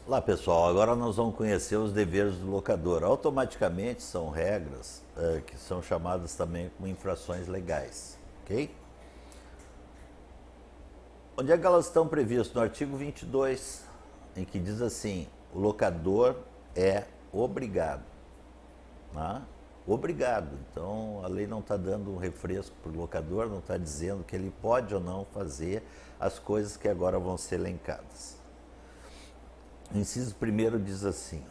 Olá pessoal, agora nós vamos conhecer os deveres do locador. Automaticamente são regras que são chamadas também como infrações legais, ok? Onde é que elas estão previstas? No artigo 22, em que diz assim, o locador é obrigado, né? Obrigado. Então a lei não está dando um refresco para o locador, não está dizendo que ele pode ou não fazer as coisas que agora vão ser elencadas. O inciso primeiro diz assim,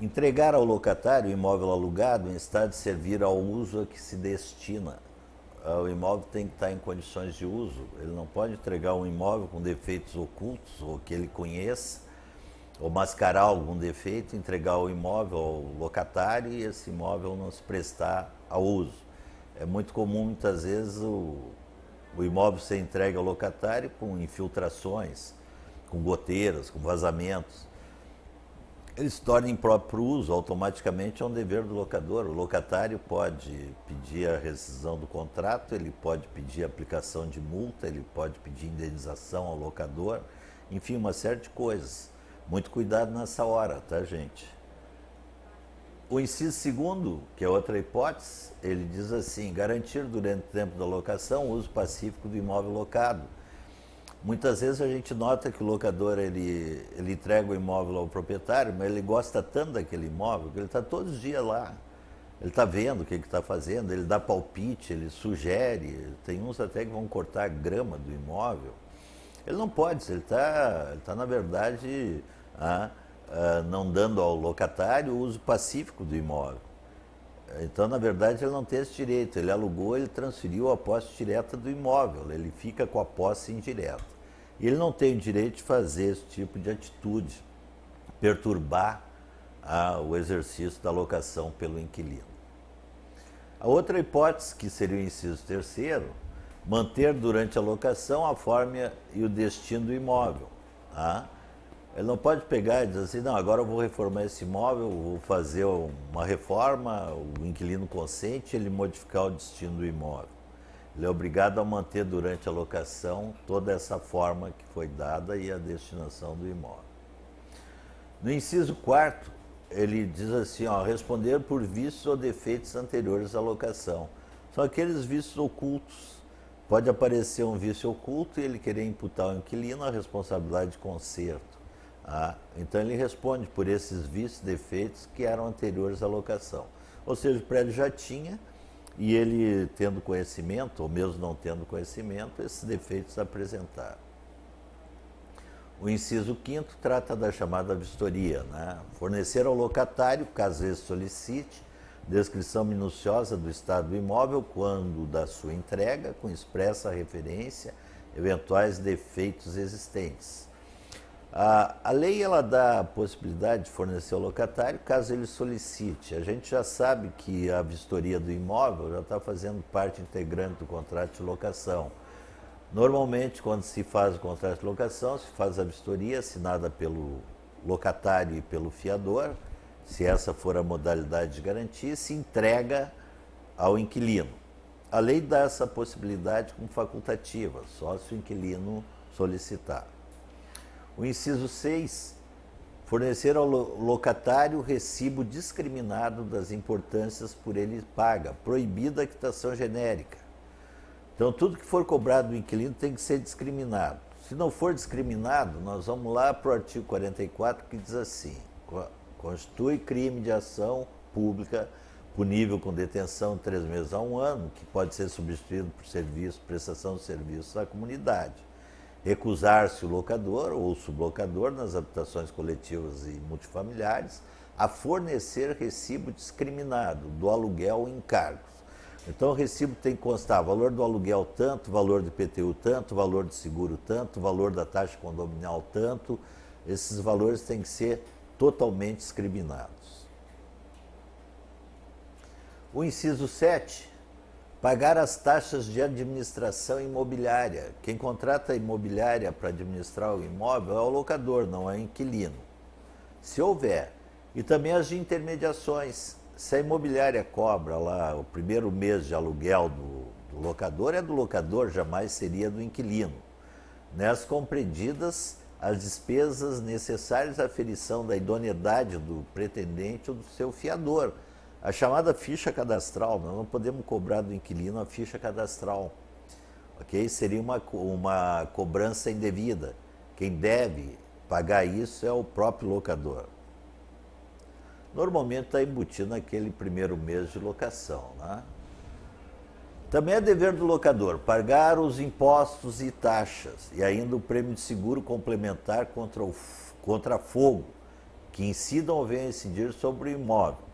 entregar ao locatário o imóvel alugado em estado de servir ao uso a que se destina. O imóvel tem que estar em condições de uso. Ele não pode entregar um imóvel com defeitos ocultos ou que ele conheça, ou mascarar algum defeito, entregar o imóvel ao locatário e esse imóvel não se prestar ao uso. É muito comum, muitas vezes, o imóvel ser entregue ao locatário com infiltrações, com goteiras, com vazamentos. Ele se torna impróprio para o uso, automaticamente é um dever do locador. O locatário pode pedir a rescisão do contrato, ele pode pedir a aplicação de multa, ele pode pedir indenização ao locador, enfim, uma série de coisas. Muito cuidado nessa hora, tá, gente? O inciso segundo, que é outra hipótese, ele diz assim, garantir durante o tempo da locação o uso pacífico do imóvel locado. Muitas vezes a gente nota que o locador ele entrega o imóvel ao proprietário, mas ele gosta tanto daquele imóvel que ele está todos os dias lá. Ele está vendo o que está fazendo, ele dá palpite, ele sugere. Tem uns até que vão cortar a grama do imóvel. Ele não pode, ele tá, na verdade, não dando ao locatário o uso pacífico do imóvel. Então, na verdade, ele não tem esse direito. Ele alugou, ele transferiu a posse direta do imóvel. Ele fica com a posse indireta. E ele não tem o direito de fazer esse tipo de atitude, perturbar o exercício da locação pelo inquilino. A outra hipótese, que seria o inciso terceiro, manter durante a locação a forma e o destino do imóvel. Tá? Ele não pode pegar e dizer assim, não, agora eu vou reformar esse imóvel, vou fazer uma reforma, o inquilino consente, ele modificar o destino do imóvel. Ele é obrigado a manter durante a locação toda essa forma que foi dada e a destinação do imóvel. No inciso quarto, ele diz assim, responder por vícios ou defeitos anteriores à locação. São aqueles vícios ocultos. Pode aparecer um vício oculto e ele querer imputar ao inquilino a responsabilidade de conserto. Então ele responde por esses vícios, defeitos que eram anteriores à locação. Ou seja, o prédio já tinha e ele tendo conhecimento, ou mesmo não tendo conhecimento, esses defeitos apresentaram. O inciso quinto trata da chamada vistoria, né? Fornecer ao locatário, caso ele solicite, descrição minuciosa do estado do imóvel quando da sua entrega, com expressa referência, eventuais defeitos existentes. A lei ela dá a possibilidade de fornecer ao locatário caso ele solicite. A gente já sabe que a vistoria do imóvel já está fazendo parte integrante do contrato de locação. Normalmente, quando se faz o contrato de locação, se faz a vistoria assinada pelo locatário e pelo fiador, se essa for a modalidade de garantia, se entrega ao inquilino. A lei dá essa possibilidade como facultativa, só se o inquilino solicitar. O inciso 6, fornecer ao locatário recibo discriminado das importâncias por ele paga, proibida a quitação genérica. Então, tudo que for cobrado do inquilino tem que ser discriminado. Se não for discriminado, nós vamos lá para o artigo 44, que diz assim, constitui crime de ação pública punível com detenção de 3 meses a 1 ano, que pode ser substituído por prestação de serviços à comunidade. Recusar-se o locador ou o sublocador nas habitações coletivas e multifamiliares a fornecer recibo discriminado do aluguel em encargos. Então o recibo tem que constar valor do aluguel tanto, valor do IPTU tanto, valor do seguro tanto, valor da taxa condominial tanto. Esses valores têm que ser totalmente discriminados. O inciso 7, pagar as taxas de administração imobiliária. Quem contrata a imobiliária para administrar o imóvel é o locador, não é o inquilino. Se houver. E também as de intermediações. Se a imobiliária cobra lá o primeiro mês de aluguel do locador, é do locador, jamais seria do inquilino. Nessas compreendidas as despesas necessárias à aferição da idoneidade do pretendente ou do seu fiador. A chamada ficha cadastral, nós não podemos cobrar do inquilino a ficha cadastral. Ok? Seria uma cobrança indevida. Quem deve pagar isso é o próprio locador. Normalmente está embutido naquele primeiro mês de locação, né? Também é dever do locador pagar os impostos e taxas e ainda o prêmio de seguro complementar contra fogo, que incidam ou venham a incidir sobre o imóvel.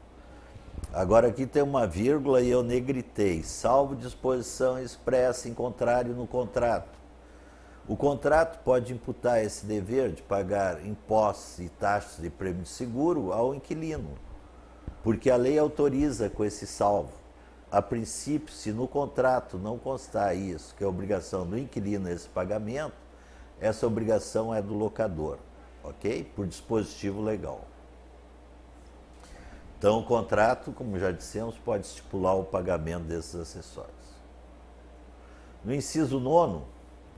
Agora aqui tem uma vírgula e eu negritei, salvo disposição expressa em contrário no contrato. O contrato pode imputar esse dever de pagar impostos e taxas de prêmio de seguro ao inquilino, porque a lei autoriza com esse salvo. A princípio, se no contrato não constar isso, que é a obrigação do inquilino esse pagamento, essa obrigação é do locador, ok? Por dispositivo legal. Então, o contrato, como já dissemos, pode estipular o pagamento desses acessórios. No inciso 9,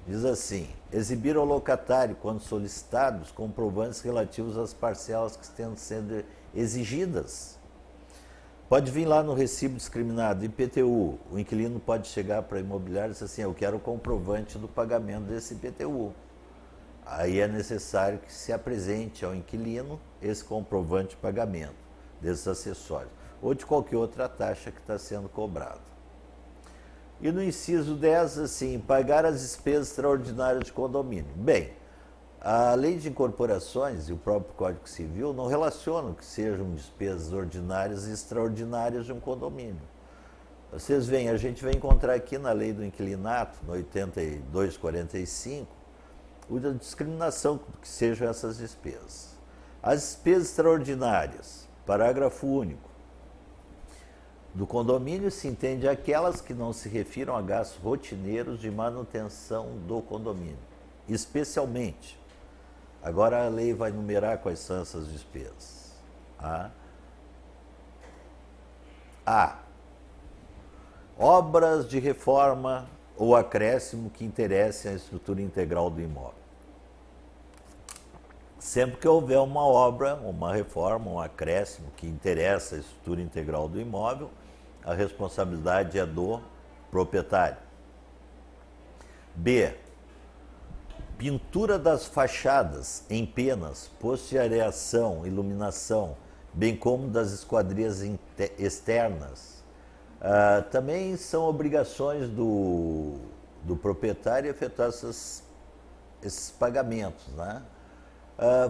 diz assim: exibir ao locatário, quando solicitados, comprovantes relativos às parcelas que estão sendo exigidas. Pode vir lá no recibo discriminado, IPTU, o inquilino pode chegar para a imobiliária e dizer assim, eu quero o comprovante do pagamento desse IPTU. Aí é necessário que se apresente ao inquilino esse comprovante de pagamento desses acessórios, ou de qualquer outra taxa que está sendo cobrada. E no inciso 10, assim, pagar as despesas extraordinárias de condomínio. Bem, a lei de incorporações e o próprio Código Civil não relacionam que sejam despesas ordinárias e extraordinárias de um condomínio. Vocês veem, a gente vai encontrar aqui na lei do inquilinato, no 8245, a discriminação do que sejam essas despesas. As despesas extraordinárias, parágrafo único, do condomínio se entende aquelas que não se refiram a gastos rotineiros de manutenção do condomínio, especialmente. Agora a lei vai numerar quais são essas despesas. A. Obras de reforma ou acréscimo que interessem a estrutura integral do imóvel. Sempre que houver uma obra, uma reforma, um acréscimo que interessa a estrutura integral do imóvel, a responsabilidade é do proprietário. B. Pintura das fachadas em penas, postos de areação, iluminação, bem como das esquadrias externas. Também são obrigações do proprietário efetuar esses pagamentos, né?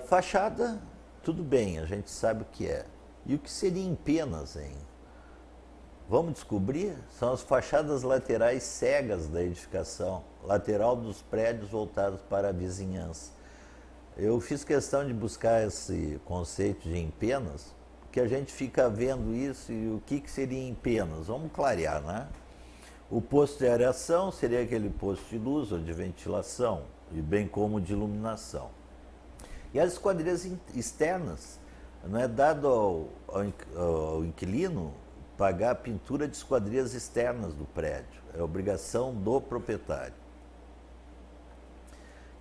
Fachada, tudo bem, a gente sabe o que é. E o que seria em penas, hein? Vamos descobrir? São as fachadas laterais cegas da edificação, lateral dos prédios voltados para a vizinhança. Eu fiz questão de buscar esse conceito de empenas, porque a gente fica vendo isso e o que seria empenas. Vamos clarear, né? O posto de areação seria aquele posto de luz ou de ventilação, e bem como de iluminação. E as esquadrias externas, não é dado ao inquilino pagar a pintura de esquadrias externas do prédio. É obrigação do proprietário.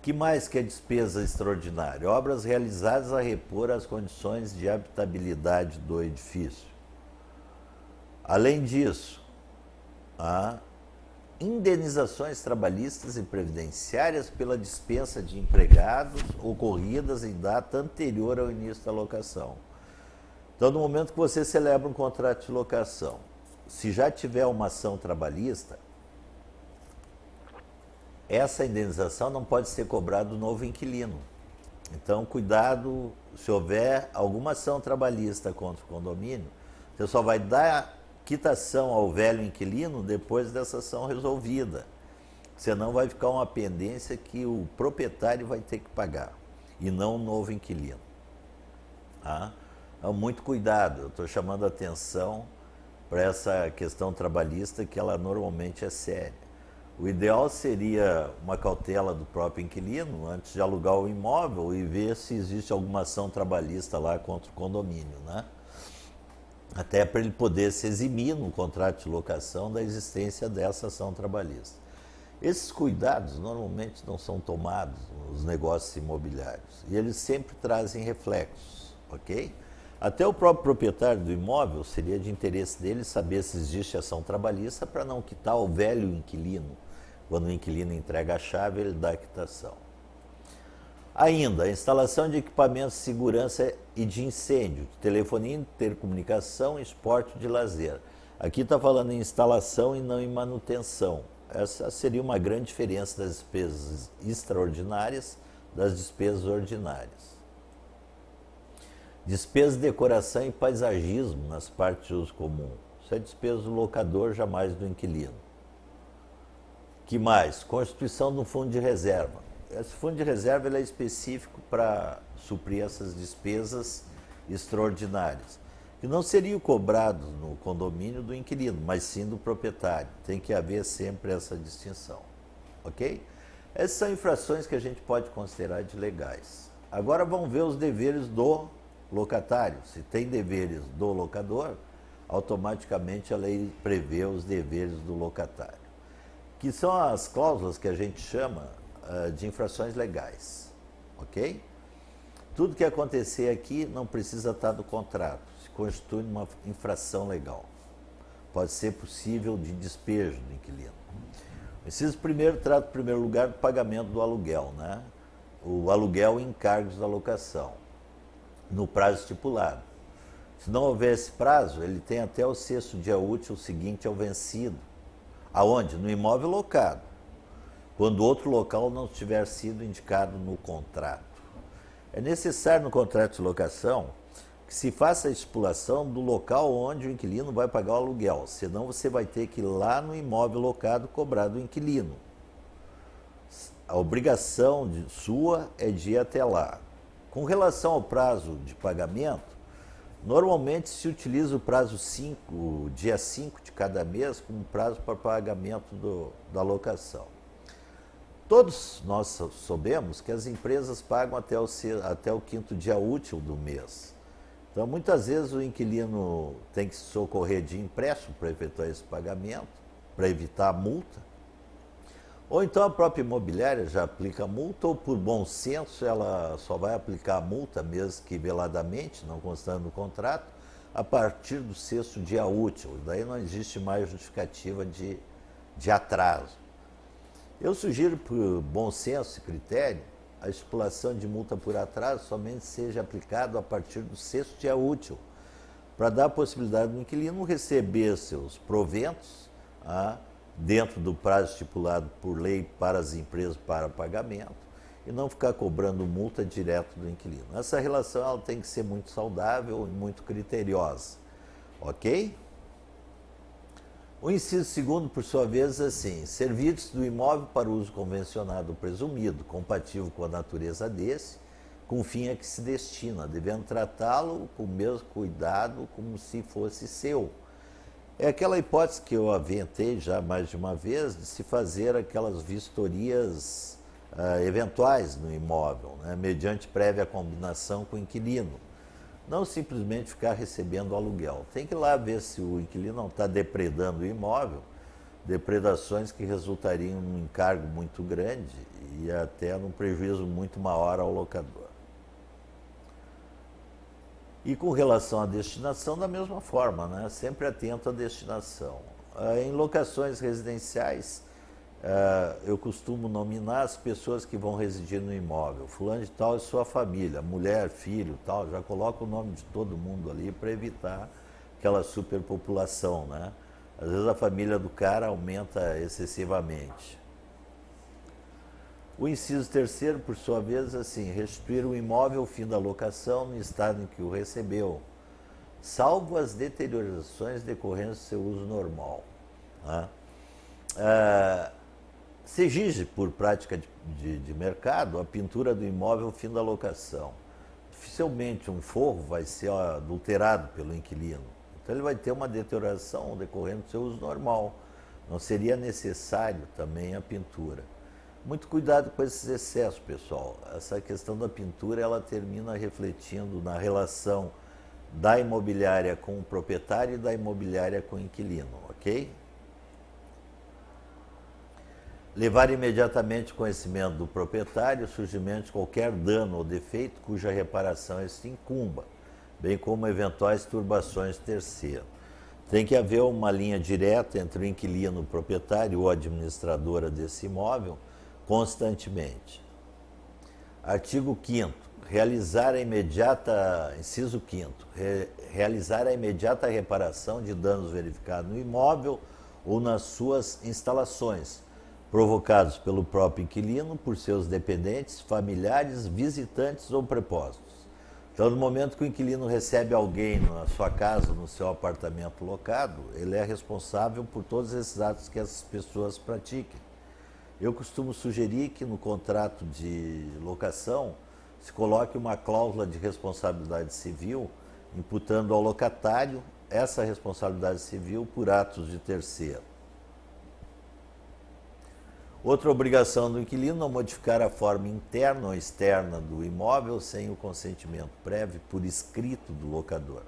Que mais que é despesa extraordinária? Obras realizadas a repor as condições de habitabilidade do edifício. Além disso, há indenizações trabalhistas e previdenciárias pela dispensa de empregados ocorridas em data anterior ao início da locação. Então, no momento que você celebra um contrato de locação, se já tiver uma ação trabalhista, essa indenização não pode ser cobrada do novo inquilino. Então, cuidado, se houver alguma ação trabalhista contra o condomínio, você só vai dar quitação ao velho inquilino depois dessa ação resolvida. Senão vai ficar uma pendência que o proprietário vai ter que pagar, e não o novo inquilino. Então, muito cuidado, eu estou chamando a atenção para essa questão trabalhista, que ela normalmente é séria. O ideal seria uma cautela do próprio inquilino antes de alugar o imóvel e ver se existe alguma ação trabalhista lá contra o condomínio, né? Até para ele poder se eximir no contrato de locação da existência dessa ação trabalhista. Esses cuidados normalmente não são tomados nos negócios imobiliários e eles sempre trazem reflexos, ok? Até o próprio proprietário do imóvel seria de interesse dele saber se existe ação trabalhista para não quitar o velho inquilino. Quando o inquilino entrega a chave, ele dá a quitação. Ainda, a instalação de equipamentos de segurança e de incêndio, de telefonia, intercomunicação e esporte de lazer. Aqui está falando em instalação e não em manutenção. Essa seria uma grande diferença das despesas extraordinárias das despesas ordinárias. Despesa de decoração e paisagismo nas partes de uso comum. Isso é despesa do locador, jamais do inquilino. Que mais? Constituição de um fundo de reserva. Esse fundo de reserva ele é específico para suprir essas despesas extraordinárias, que não seriam cobrados no condomínio do inquilino, mas sim do proprietário. Tem que haver sempre essa distinção, ok? Essas são infrações que a gente pode considerar de legais. Agora vamos ver os deveres do locatário. Se tem deveres do locador, automaticamente a lei prevê os deveres do locatário, que são as cláusulas que a gente chama de infrações legais, ok? Tudo que acontecer aqui não precisa estar no contrato, se constitui uma infração legal. Pode ser possível de despejo do inquilino. O inciso primeiro trata, em primeiro lugar, do pagamento do aluguel, né? O aluguel e encargos da locação, no prazo estipulado. Se não houver esse prazo, ele tem até o 6º dia útil seguinte ao vencido. Aonde? No imóvel locado, quando outro local não tiver sido indicado no contrato. É necessário no contrato de locação que se faça a estipulação do local onde o inquilino vai pagar o aluguel, senão você vai ter que ir lá no imóvel locado cobrar do inquilino. A obrigação sua é de ir até lá. Com relação ao prazo de pagamento, normalmente se utiliza o prazo 5, o dia 5 de cada mês, como prazo para pagamento da locação. Todos nós sabemos que as empresas pagam até o 5º dia útil do mês. Então, muitas vezes o inquilino tem que se socorrer de empréstimo para efetuar esse pagamento, para evitar a multa. Ou então a própria imobiliária já aplica a multa, ou por bom senso ela só vai aplicar a multa, mesmo que veladamente, não constando no contrato, a partir do 6º dia útil. Daí não existe mais justificativa de atraso. Eu sugiro, por bom senso e critério, a estipulação de multa por atraso somente seja aplicada a partir do 6º dia útil, para dar a possibilidade do inquilino receber seus proventos dentro do prazo estipulado por lei para as empresas para pagamento e não ficar cobrando multa direto do inquilino. Essa relação ela tem que ser muito saudável e muito criteriosa, ok? O inciso segundo, por sua vez, é assim: serviços do imóvel para uso convencionado presumido, compatível com a natureza desse, com o fim a que se destina, devendo tratá-lo com o mesmo cuidado como se fosse seu. É aquela hipótese que eu aventei já mais de uma vez, de se fazer aquelas vistorias eventuais no imóvel, né, mediante prévia combinação com o inquilino. Não simplesmente ficar recebendo aluguel. Tem que ir lá ver se o inquilino não está depredando o imóvel, depredações que resultariam num encargo muito grande e até num prejuízo muito maior ao locador. E com relação à destinação, da mesma forma, né? Sempre atento à destinação. Em locações residenciais, eu costumo nominar as pessoas que vão residir no imóvel. Fulano de tal e sua família, mulher, filho, tal. Já coloca o nome de todo mundo ali para evitar aquela superpopulação, né? Às vezes a família do cara aumenta excessivamente. O inciso terceiro, por sua vez, assim: restituir o imóvel ao fim da locação no estado em que o recebeu, salvo as deteriorações decorrentes do seu uso normal, né? Se exige, por prática de mercado, a pintura do imóvel ao fim da locação. Dificilmente um forro vai ser adulterado pelo inquilino. Então ele vai ter uma deterioração decorrente do seu uso normal. Não seria necessário também a pintura. Muito cuidado com esses excessos, pessoal. Essa questão da pintura, ela termina refletindo na relação da imobiliária com o proprietário e da imobiliária com o inquilino, ok? Levar imediatamente conhecimento do proprietário o surgimento de qualquer dano ou defeito cuja reparação este incumba, bem como eventuais turbações de terceiro. Tem que haver uma linha direta entre o inquilino, o proprietário ou a administradora desse imóvel constantemente. Artigo 5º. Inciso 5º. Realizar a imediata reparação de danos verificados no imóvel ou nas suas instalações, provocados pelo próprio inquilino, por seus dependentes, familiares, visitantes ou prepostos. Então, no momento que o inquilino recebe alguém na sua casa, no seu apartamento locado, ele é responsável por todos esses atos que essas pessoas pratiquem. Eu costumo sugerir que no contrato de locação se coloque uma cláusula de responsabilidade civil, imputando ao locatário essa responsabilidade civil por atos de terceiro. Outra obrigação do inquilino é modificar a forma interna ou externa do imóvel sem o consentimento prévio por escrito do locador.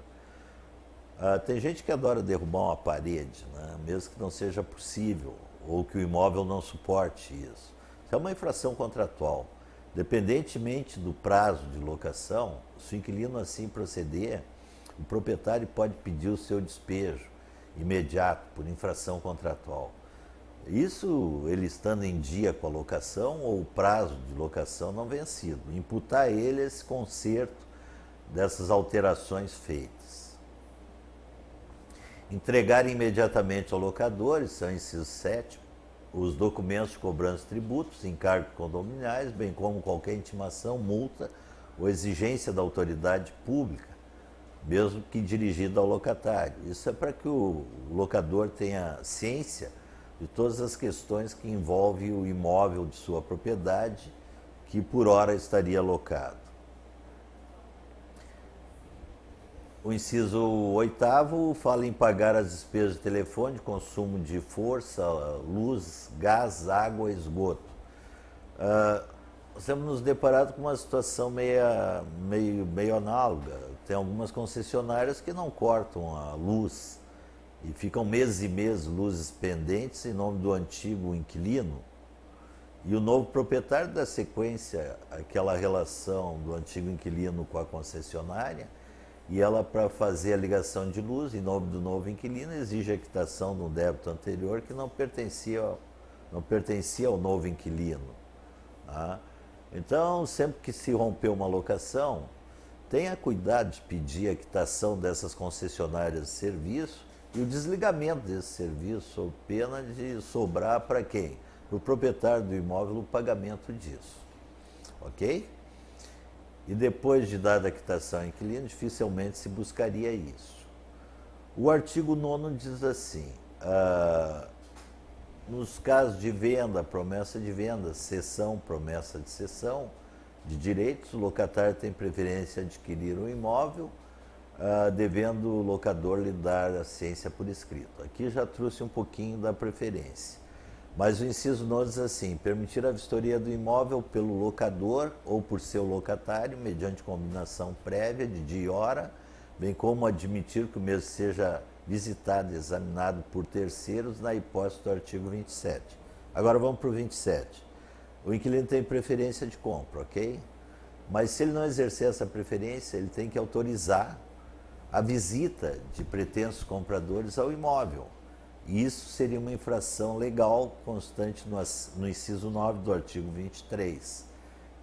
Tem gente que adora derrubar uma parede, né, mesmo que não seja possível, ou que o imóvel não suporte isso. Isso é uma infração contratual. Independentemente do prazo de locação, se o inquilino assim proceder, o proprietário pode pedir o seu despejo imediato por infração contratual. Isso ele estando em dia com a locação ou o prazo de locação não vencido. Imputar a ele esse conserto dessas alterações feitas. Entregar imediatamente ao locador, isso é o inciso 7º, os documentos de cobrança de tributos, encargos condominiais, bem como qualquer intimação, multa ou exigência da autoridade pública, mesmo que dirigida ao locatário. Isso é para que o locador tenha ciência de todas as questões que envolvem o imóvel de sua propriedade, que por hora estaria locado. O inciso 8º fala em pagar as despesas de telefone, consumo de força, luz, gás, água e esgoto. Nós temos nos deparado com uma situação meio análoga. Tem algumas concessionárias que não cortam a luz e ficam meses e meses luzes pendentes em nome do antigo inquilino. E o novo proprietário dá sequência àquela relação do antigo inquilino com a concessionária, e ela, para fazer a ligação de luz em nome do novo inquilino, exige a quitação de um débito anterior que não pertencia ao novo inquilino. Tá? Então, sempre que se romper uma locação, tenha cuidado de pedir a quitação dessas concessionárias de serviço e o desligamento desse serviço, sob pena de sobrar para quem? Para o proprietário do imóvel o pagamento disso. Ok? E depois de dada a quitação ao inquilino, dificilmente se buscaria isso. O artigo 9º diz assim, nos casos de venda, promessa de venda, cessão, promessa de cessão de direitos, o locatário tem preferência em adquirir o imóvel, devendo o locador lhe dar a ciência por escrito. Aqui já trouxe um pouquinho da preferência. Mas o inciso 9 diz assim, permitir a vistoria do imóvel pelo locador ou por seu locatário, mediante combinação prévia de dia e hora, bem como admitir que o mesmo seja visitado e examinado por terceiros na hipótese do artigo 27. Agora vamos para o 27. O inquilino tem preferência de compra, ok? Mas se ele não exercer essa preferência, ele tem que autorizar a visita de pretensos compradores ao imóvel. E isso seria uma infração legal constante no inciso 9 do artigo 23.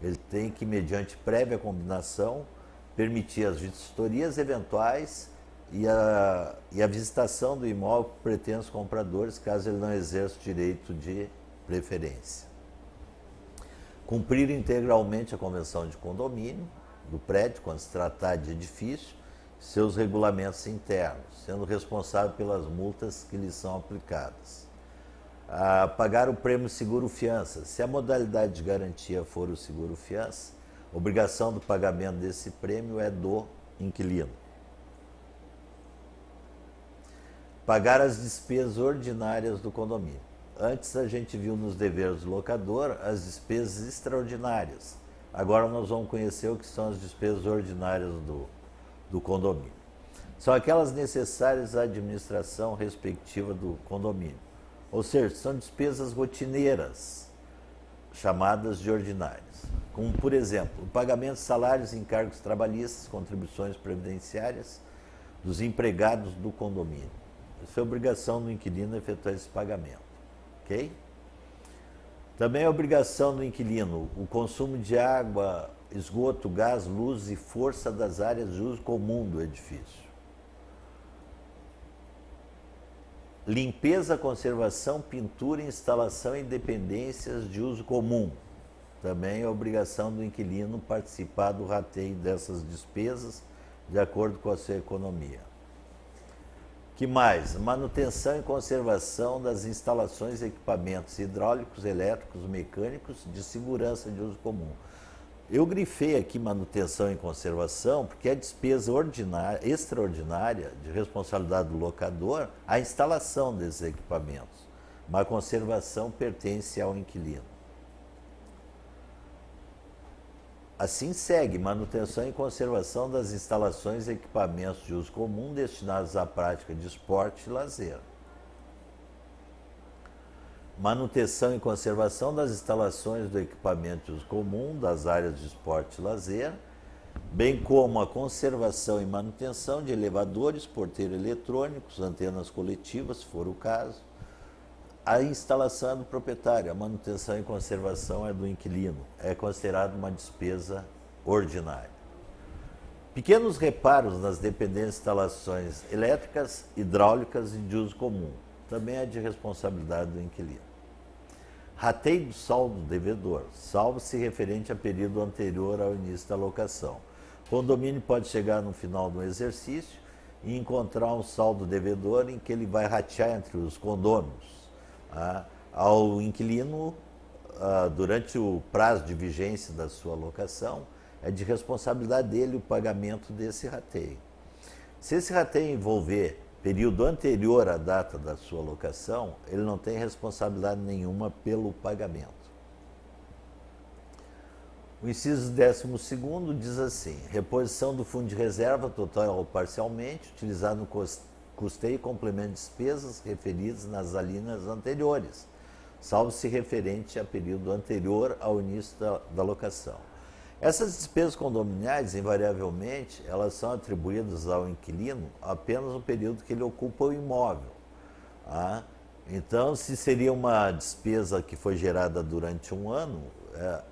Ele tem que, mediante prévia combinação, permitir as vistorias eventuais e a visitação do imóvel por pretensos compradores, caso ele não exerça o direito de preferência. Cumprir integralmente a convenção de condomínio do prédio, quando se tratar de edifício, seus regulamentos internos, sendo responsável pelas multas que lhes são aplicadas. Pagar o prêmio seguro-fiança. Se a modalidade de garantia for o seguro-fiança, a obrigação do pagamento desse prêmio é do inquilino. Pagar as despesas ordinárias do condomínio. Antes a gente viu nos deveres do locador as despesas extraordinárias. Agora nós vamos conhecer o que são as despesas ordinárias do condomínio. São aquelas necessárias à administração respectiva do condomínio. Ou seja, são despesas rotineiras, chamadas de ordinárias. Como, por exemplo, o pagamento de salários, encargos trabalhistas, contribuições previdenciárias dos empregados do condomínio. Isso é obrigação do inquilino efetuar esse pagamento. Ok? Também é obrigação do inquilino o consumo de água, esgoto, gás, luz e força das áreas de uso comum do edifício. Limpeza, conservação, pintura, instalação e dependências de uso comum. Também é obrigação do inquilino participar do rateio dessas despesas de acordo com a sua economia. Que mais? Manutenção e conservação das instalações e equipamentos hidráulicos, elétricos, mecânicos de segurança de uso comum. Eu grifei aqui manutenção e conservação porque é despesa ordinária, extraordinária de responsabilidade do locador a instalação desses equipamentos, mas a conservação pertence ao inquilino. Assim segue manutenção e conservação das instalações e equipamentos de uso comum destinados à prática de esporte e lazer. Manutenção e conservação das instalações do equipamento de uso comum das áreas de esporte e lazer, bem como a conservação e manutenção de elevadores, porteiros eletrônicos, antenas coletivas, se for o caso. A instalação é do proprietário, a manutenção e conservação é do inquilino. É considerado uma despesa ordinária. Pequenos reparos nas dependentes instalações elétricas, hidráulicas e de uso comum. Também é de responsabilidade do inquilino. Rateio do saldo devedor, salvo se referente a período anterior ao início da locação. O condomínio pode chegar no final do exercício e encontrar um saldo devedor em que ele vai ratear entre os condôminos. Ao inquilino, durante o prazo de vigência da sua locação, é de responsabilidade dele o pagamento desse rateio. Se esse rateio envolver período anterior à data da sua locação, ele não tem responsabilidade nenhuma pelo pagamento. O inciso 12º diz assim: reposição do fundo de reserva total ou parcialmente, utilizado no custeio e complemento de despesas referidas nas alíneas anteriores, salvo se referente a período anterior ao início da locação. Essas despesas condominiais, invariavelmente, elas são atribuídas ao inquilino apenas no período que ele ocupa o imóvel. Então, se seria uma despesa que foi gerada durante um ano,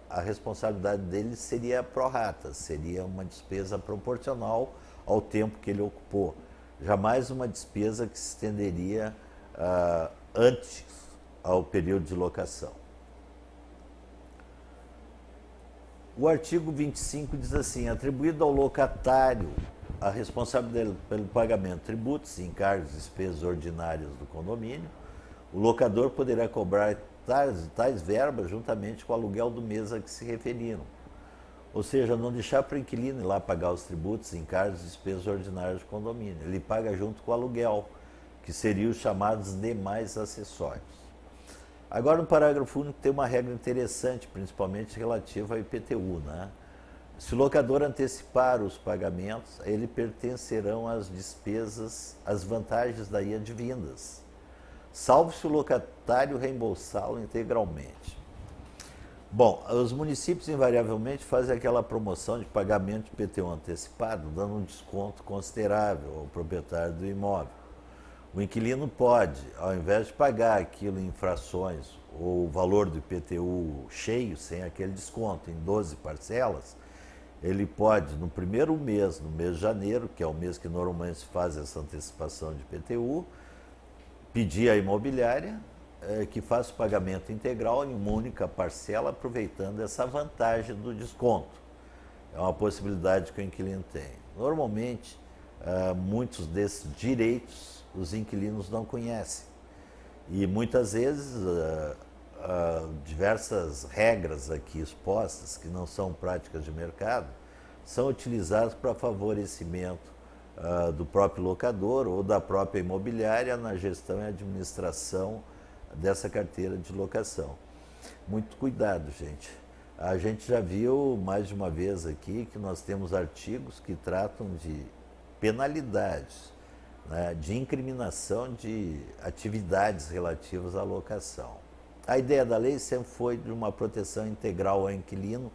a responsabilidade dele seria pro rata, seria uma despesa proporcional ao tempo que ele ocupou. Jamais uma despesa que se estenderia antes ao período de locação. O artigo 25 diz assim: atribuído ao locatário a responsabilidade pelo pagamento de tributos, encargos e despesas ordinárias do condomínio, o locador poderá cobrar tais verbas juntamente com o aluguel do mês a que se referiram. Ou seja, não deixar para o inquilino ir lá pagar os tributos, encargos e despesas ordinárias do condomínio. Ele paga junto com o aluguel, que seriam os chamados demais acessórios. Agora, no parágrafo único tem uma regra interessante, principalmente relativa ao IPTU. Se o locador antecipar os pagamentos, a ele pertencerão as despesas, as vantagens daí advindas, salvo se o locatário reembolsá-lo integralmente. Bom, os municípios invariavelmente fazem aquela promoção de pagamento de IPTU antecipado, dando um desconto considerável ao proprietário do imóvel. O inquilino pode, ao invés de pagar aquilo em frações ou o valor do IPTU cheio, sem aquele desconto, em 12 parcelas, ele pode, no primeiro mês, no mês de janeiro, que é o mês que normalmente se faz essa antecipação de IPTU, pedir à imobiliária que faça o pagamento integral em uma única parcela, aproveitando essa vantagem do desconto. É uma possibilidade que o inquilino tem. Normalmente, muitos desses direitos os inquilinos não conhecem. E muitas vezes, diversas regras aqui expostas, que não são práticas de mercado, são utilizadas para favorecimento do próprio locador ou da própria imobiliária na gestão e administração dessa carteira de locação. Muito cuidado, gente. A gente já viu mais de uma vez aqui que nós temos artigos que tratam de penalidades né, de incriminação de atividades relativas à locação. A ideia da lei sempre foi de uma proteção integral ao inquilino,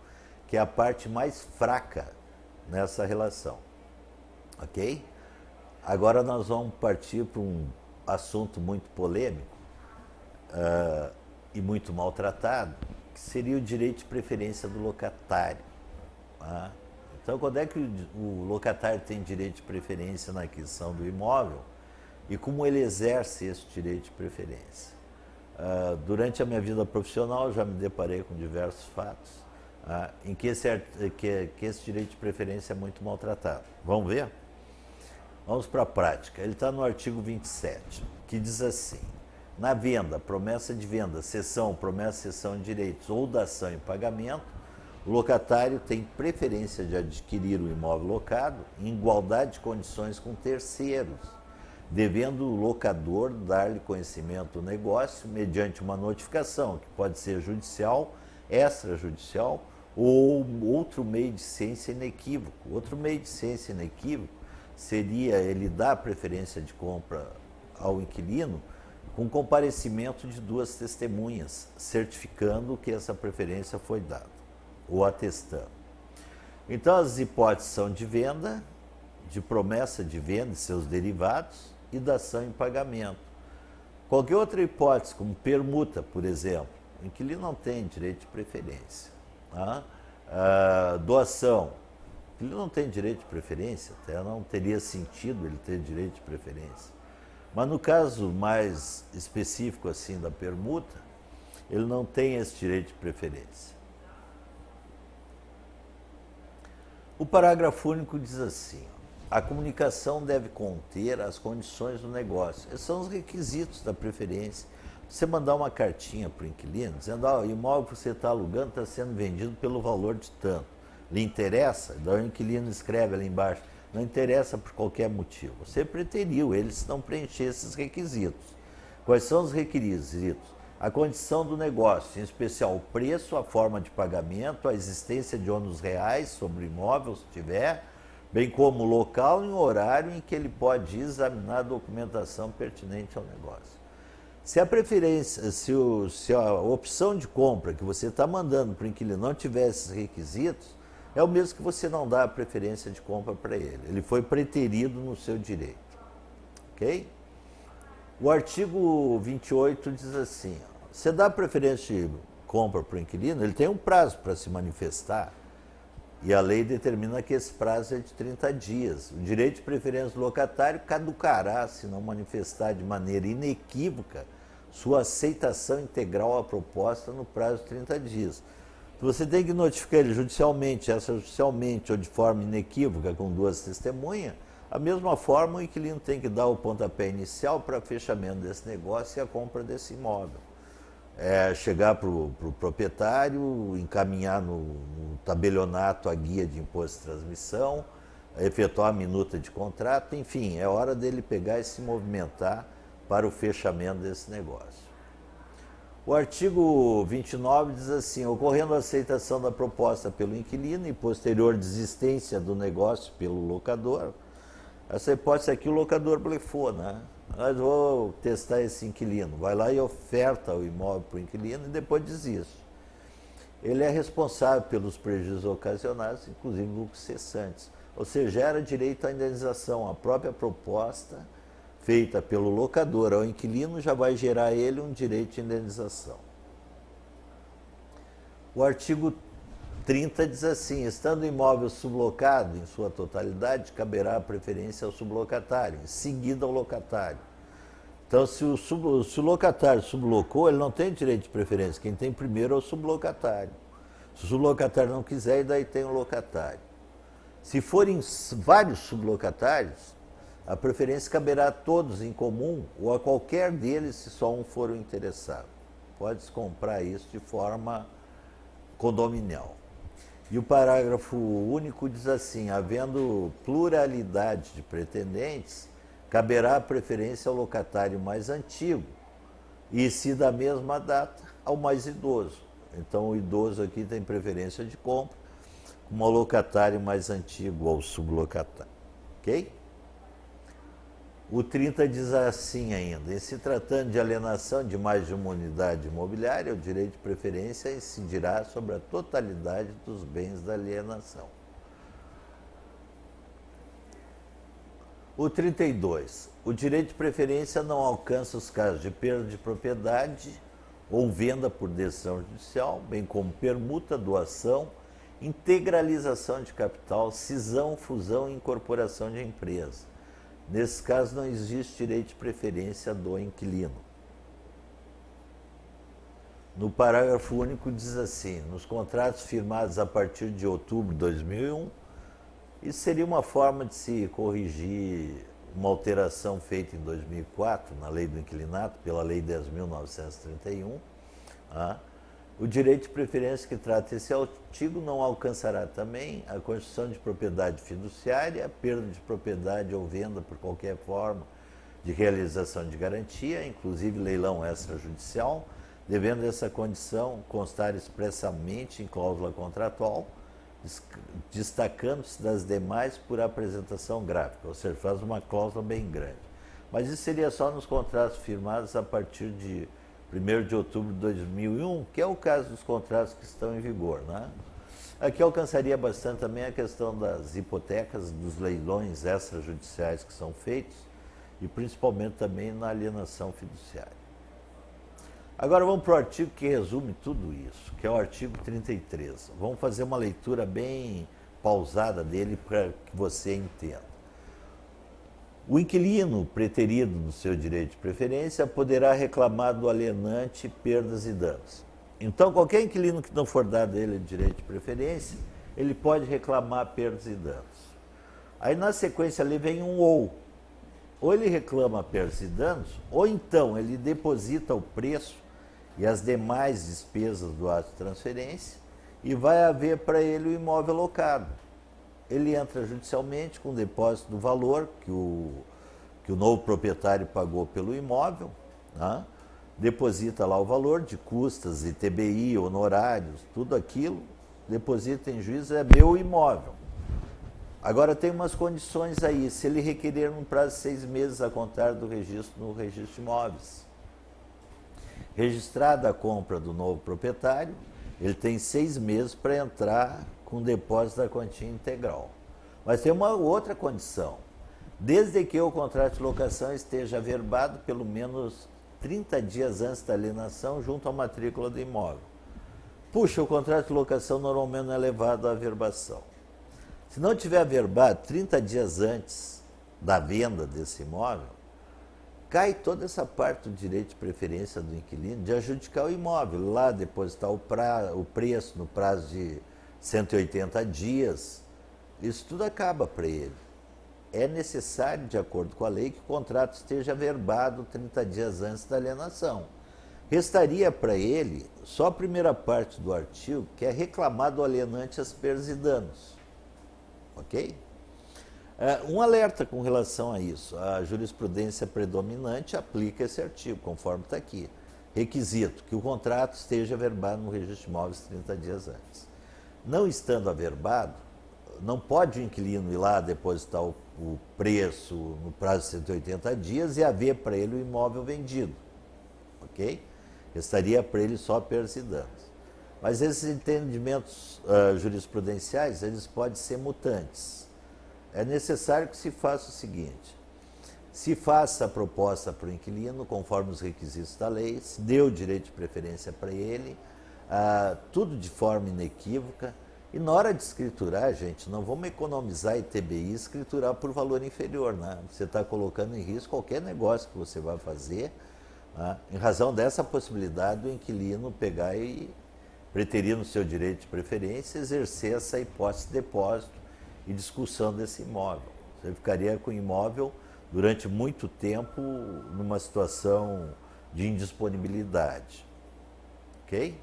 que é a parte mais fraca nessa relação. Ok? Agora nós vamos partir para um assunto muito polêmico e muito maltratado, que seria o direito de preferência do locatário. Tá? Então, quando é que o locatário tem direito de preferência na aquisição do imóvel e como ele exerce esse direito de preferência? Durante a minha vida profissional, já me deparei com diversos fatos em que esse direito de preferência é muito maltratado. Vamos ver? Vamos para a prática. Ele está no artigo 27, que diz assim: na venda, promessa de venda, cessão, promessa de cessão de direitos ou dação em pagamento, o locatário tem preferência de adquirir o imóvel locado em igualdade de condições com terceiros, devendo o locador dar-lhe conhecimento do negócio mediante uma notificação, que pode ser judicial, extrajudicial ou outro meio de ciência inequívoco. Outro meio de ciência inequívoco seria ele dar preferência de compra ao inquilino com comparecimento de duas testemunhas, certificando que essa preferência foi dada, ou atestando. Então, as hipóteses são de venda, de promessa de venda e seus derivados, e dação em pagamento. Qualquer outra hipótese, como permuta, por exemplo, o inquilino não tem direito de preferência. Tá? Doação, o inquilino não tem direito de preferência, até não teria sentido ele ter direito de preferência. Mas no caso mais específico assim da permuta, ele não tem esse direito de preferência. O parágrafo único diz assim: a comunicação deve conter as condições do negócio. Esses são os requisitos da preferência. Você mandar uma cartinha para o inquilino dizendo: o imóvel que você está alugando está sendo vendido pelo valor de tanto. Lhe interessa? Daí o inquilino escreve ali embaixo: não interessa por qualquer motivo. Você preteriu ele se não preencher esses requisitos. Quais são os requisitos? A condição do negócio, em especial o preço, a forma de pagamento, a existência de ônus reais sobre o imóvel, se tiver, bem como o local e o horário em que ele pode examinar a documentação pertinente ao negócio. Se a preferência, se a opção de compra que você está mandando para o inquilino não tiver esses requisitos, é o mesmo que você não dá a preferência de compra para ele. Ele foi preterido no seu direito. Ok? O artigo 28 diz assim: você dá preferência de compra para o inquilino, ele tem um prazo para se manifestar. E a lei determina que esse prazo é de 30 dias. O direito de preferência do locatário caducará se não manifestar de maneira inequívoca sua aceitação integral à proposta no prazo de 30 dias. Você tem que notificar ele judicialmente, extrajudicialmente ou de forma inequívoca com duas testemunhas. Da mesma forma, o inquilino tem que dar o pontapé inicial para fechamento desse negócio e a compra desse imóvel. Chegar para o proprietário, encaminhar no tabelionato a guia de imposto de transmissão, efetuar a minuta de contrato, enfim, é hora dele pegar e se movimentar para o fechamento desse negócio. O artigo 29 diz assim: ocorrendo a aceitação da proposta pelo inquilino e posterior desistência do negócio pelo locador, essa hipótese aqui o locador blefou, né? Mas vou testar esse inquilino. Vai lá e oferta o imóvel para o inquilino e depois desiste. Ele é responsável pelos prejuízos ocasionados, inclusive lucros cessantes. Ou seja, gera direito à indenização. A própria proposta feita pelo locador ao inquilino já vai gerar a ele um direito de indenização. O artigo 30 diz assim: estando o imóvel sublocado em sua totalidade, caberá a preferência ao sublocatário, em seguida ao locatário. Então, se o locatário sublocou, ele não tem direito de preferência. Quem tem primeiro é o sublocatário. Se o sublocatário não quiser, daí tem o locatário. Se forem vários sublocatários, a preferência caberá a todos em comum ou a qualquer deles se só um for o interessado. Pode-se comprar isso de forma condominial. E o parágrafo único diz assim: havendo pluralidade de pretendentes, caberá a preferência ao locatário mais antigo e, se da mesma data, ao mais idoso. Então, o idoso aqui tem preferência de compra, como ao locatário mais antigo ou sublocatário. Ok? O 30 diz assim ainda: em se tratando de alienação de mais de uma unidade imobiliária, o direito de preferência incidirá sobre a totalidade dos bens da alienação. O 32. O direito de preferência não alcança os casos de perda de propriedade ou venda por decisão judicial, bem como permuta, doação, integralização de capital, cisão, fusão e incorporação de empresa. Nesse caso, não existe direito de preferência do inquilino. No parágrafo único diz assim: nos contratos firmados a partir de outubro de 2001, isso seria uma forma de se corrigir uma alteração feita em 2004 na Lei do Inquilinato, pela Lei 10.931. O direito de preferência que trata esse artigo não alcançará também a constituição de propriedade fiduciária, a perda de propriedade ou venda por qualquer forma de realização de garantia, inclusive leilão extrajudicial, devendo essa condição constar expressamente em cláusula contratual, destacando-se das demais por apresentação gráfica, ou seja, faz uma cláusula bem grande. Mas isso seria só nos contratos firmados a partir de 1º de outubro de 2001, que é o caso dos contratos que estão em vigor, né? Aqui alcançaria bastante também a questão das hipotecas, dos leilões extrajudiciais que são feitos e principalmente também na alienação fiduciária. Agora vamos para o artigo que resume tudo isso, que é o artigo 33. Vamos fazer uma leitura bem pausada dele para que você entenda. O inquilino preterido no seu direito de preferência poderá reclamar do alienante perdas e danos. Então, qualquer inquilino que não for dado a ele direito de preferência, ele pode reclamar perdas e danos. Aí, na sequência, ali vem um ou. Ou ele reclama perdas e danos, ou então ele deposita o preço e as demais despesas do ato de transferência e vai haver para ele o imóvel locado. Ele entra judicialmente com o depósito do valor que o novo proprietário pagou pelo imóvel, né? Deposita lá o valor de custas, ITBI, honorários, tudo aquilo, deposita em juízo, é meu imóvel. Agora tem umas condições aí: se ele requerer um prazo de 6 meses a contar do registro no registro de imóveis. Registrada a compra do novo proprietário, ele tem 6 meses para entrar com depósito da quantia integral. Mas tem uma outra condição: desde que o contrato de locação esteja averbado pelo menos 30 dias antes da alienação junto à matrícula do imóvel. Puxa, o contrato de locação normalmente não é levado à averbação. Se não tiver averbado 30 dias antes da venda desse imóvel, cai toda essa parte do direito de preferência do inquilino de adjudicar o imóvel, lá depositar o preço no prazo de 180 dias, isso tudo acaba para ele. É necessário, de acordo com a lei, que o contrato esteja averbado 30 dias antes da alienação. Restaria para ele só a primeira parte do artigo, que é reclamar do alienante as perdas e danos. Ok? Um alerta com relação a isso: a jurisprudência predominante aplica esse artigo, conforme está aqui. Requisito: que o contrato esteja averbado no registro de imóveis 30 dias antes. Não estando averbado, não pode o inquilino ir lá depositar o preço no prazo de 180 dias e haver para ele o imóvel vendido. Ok? Restaria para ele só perdas e danos. Mas esses entendimentos jurisprudenciais, eles podem ser mutantes. É necessário que se faça o seguinte: se faça a proposta para o inquilino, conforme os requisitos da lei, se dê o direito de preferência para ele, tudo de forma inequívoca. E na hora de escriturar, gente, não vamos economizar ITBI e escriturar por valor inferior, né? Você está colocando em risco qualquer negócio que você vai fazer, né? Em razão dessa possibilidade do inquilino pegar e preterir no seu direito de preferência, exercer essa hipótese de depósito e discussão desse imóvel. Você ficaria com o imóvel durante muito tempo numa situação de indisponibilidade. Ok?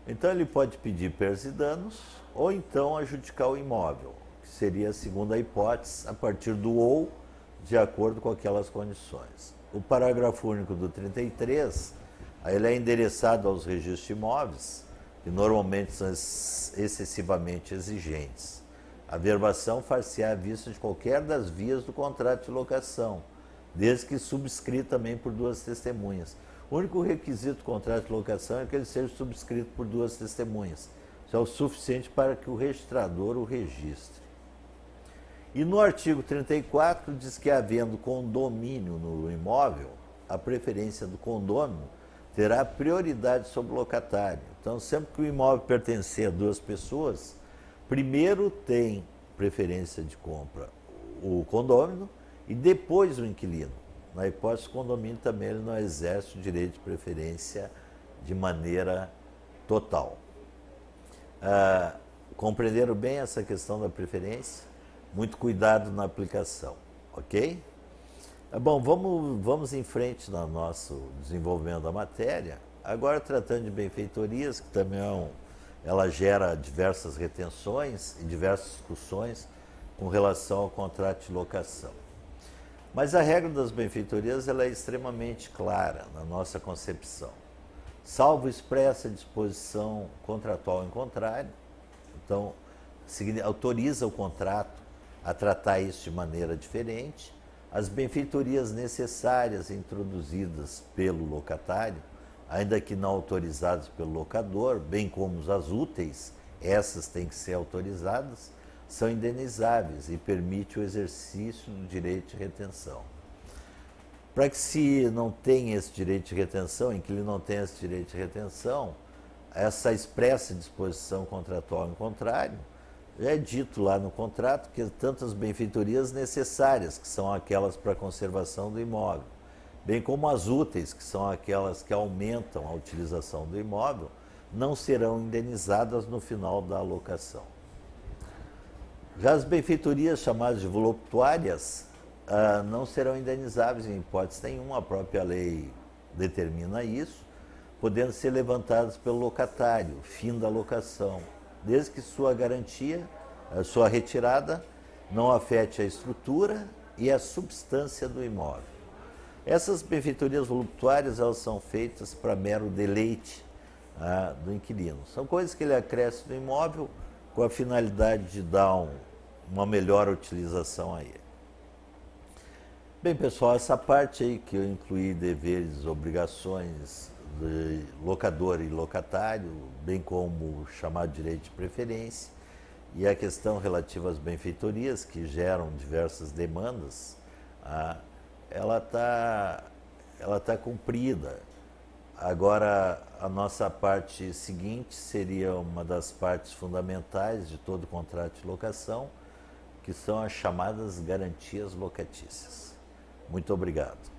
Então ele pode pedir perdas e danos ou então adjudicar o imóvel, que seria a segunda hipótese, a partir do ou, de acordo com aquelas condições. O parágrafo único do 33, ele é endereçado aos registros de imóveis, que normalmente são excessivamente exigentes. A verbação far-se-á à vista de qualquer das vias do contrato de locação, desde que subscrito também por duas testemunhas. O único requisito do contrato de locação é que ele seja subscrito por duas testemunhas. Isso é o suficiente para que o registrador o registre. E no artigo 34 diz que, havendo condomínio no imóvel, a preferência do condômino terá prioridade sobre o locatário. Então, sempre que o imóvel pertencer a duas pessoas, primeiro tem preferência de compra o condômino e depois o inquilino. Na hipótese do condomínio também ele não exerce o direito de preferência de maneira total. Compreenderam bem essa questão da preferência? Muito cuidado na aplicação, ok? Bom, vamos em frente no nosso desenvolvimento da matéria. Agora, tratando de benfeitorias, que também ela gera diversas retenções e diversas discussões com relação ao contrato de locação. Mas a regra das benfeitorias ela é extremamente clara na nossa concepção. Salvo expressa disposição contratual em contrário, então autoriza o contrato a tratar isso de maneira diferente, as benfeitorias necessárias introduzidas pelo locatário, ainda que não autorizadas pelo locador, bem como as úteis, essas têm que ser autorizadas, são indenizáveis e permite o exercício do direito de retenção. Para que se não tenha esse direito de retenção, em que ele não tenha esse direito de retenção, essa expressa disposição contratual em contrário, já é dito lá no contrato que tantas benfeitorias necessárias, que são aquelas para a conservação do imóvel, bem como as úteis, que são aquelas que aumentam a utilização do imóvel, não serão indenizadas no final da alocação. Já as benfeitorias chamadas de voluptuárias não serão indenizáveis em hipótese nenhuma, a própria lei determina isso, podendo ser levantadas pelo locatário, fim da locação, desde que sua garantia, sua retirada, não afete a estrutura e a substância do imóvel. Essas benfeitorias voluptuárias elas são feitas para mero deleite do inquilino. São coisas que ele acresce no imóvel com a finalidade de dar uma melhor utilização a ele. Bem, pessoal, essa parte aí que eu incluí deveres, obrigações de locador e locatário, bem como o chamado direito de preferência, e a questão relativa às benfeitorias, que geram diversas demandas, ela tá cumprida. Agora, a nossa parte seguinte seria uma das partes fundamentais de todo contrato de locação, que são as chamadas garantias locatícias. Muito obrigado.